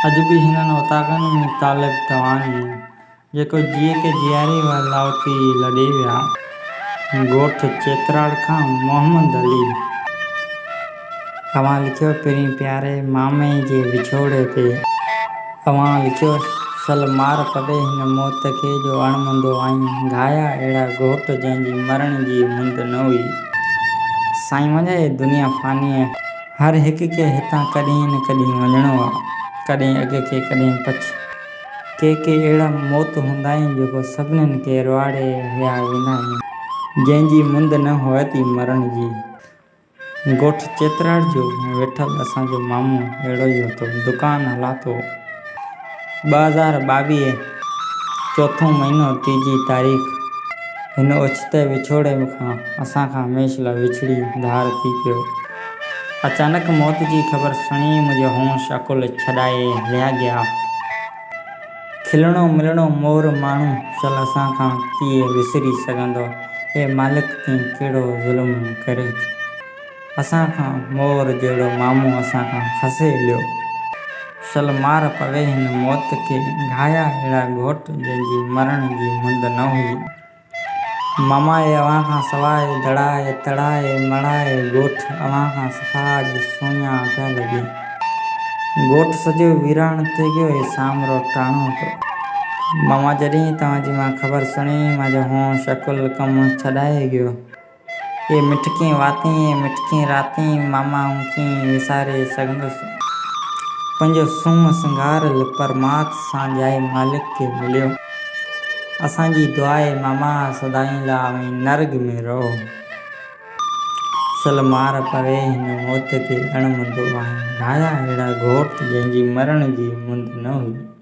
अॼु बि हिननि ओताकनि में तालिब तवानी जेको जीअ के जियारी लावती लॾे विया। ॻोठ चेतराड़ खां मोहम्मद अली। अवां लिखियो पहिरीं प्यारे मामे जे विछोड़े ते। अवां लिखियो सल मार पवे हिन मौत खे जो अणमंदो आहीं। घाया अहिड़ा घोट जंहिंजी मरण जी मुंद न हुई। साईं वञे दुनिया फ़ानी आहे। हर हिक खे हितां कॾहिं न कॾहिं वञिणो आहे। कॾहिं अॻ के कॾहिं पछ। के अहिड़ा मौत हूंदा आहिनि जेको सभिनीनि खे रुआड़े हया वेंदा आहिनि। जंहिंजी मुंद न हुअ थी मरण जी। ॻोठ चेतराड़ जो वेठल असांजो मामू अहिड़ो ई હતો। दुकान हलातो। 2022 चौथों महीनो 3 तारीख़। हिन ओचिते विछोड़े खां असां खां हमेशह विछड़ी धार थी पियो। अचानक मौत जी ख़बर सुणी मुंहिंजो होश अकुल छॾाए हलिया गया। खिलणो मिलणो मोर माण्हू चल असां खां कीअं विसरी सघंदो। हे मालिक तूं कहिड़ो ज़ुल्म करे थो। असां खां मोर जहिड़ो मामू असां खां खसे हलियो। सल मार पवे हिन मौत खे। घाया अहिड़ा घोट जंहिंजी मरण जी मुंद न हुई। मामाए अव्हां खां सवाइ दड़ाए तड़ाए मड़ाए ॻोठ अव्हां खां सफ़ा अॼु सुञा पिया लॻे। ॻोठ सॼो वीरान थी गयो ऐं सामरो टाणो तो। मामा जॾहिं तव्हांजी मां ख़बर सुणी मुंहिंजो होश अकुल कमु छॾाए गयो। ए मिठकी वाती ए मिठकी राती मामा हूं कीअं विसारे सघंदुसि। पंहिंजो सूंहं सिंगारल परमात सां जाइ मालिक खे मिलियो। असांजी दुआ आहे मामा सदाईं लाइ नर्ग में रहो। सल मार पवे हिन मौत खे अणमंदो आहीं। घाया अहिड़ा घोट जंहिंजी मरण जी मुंद न हुई।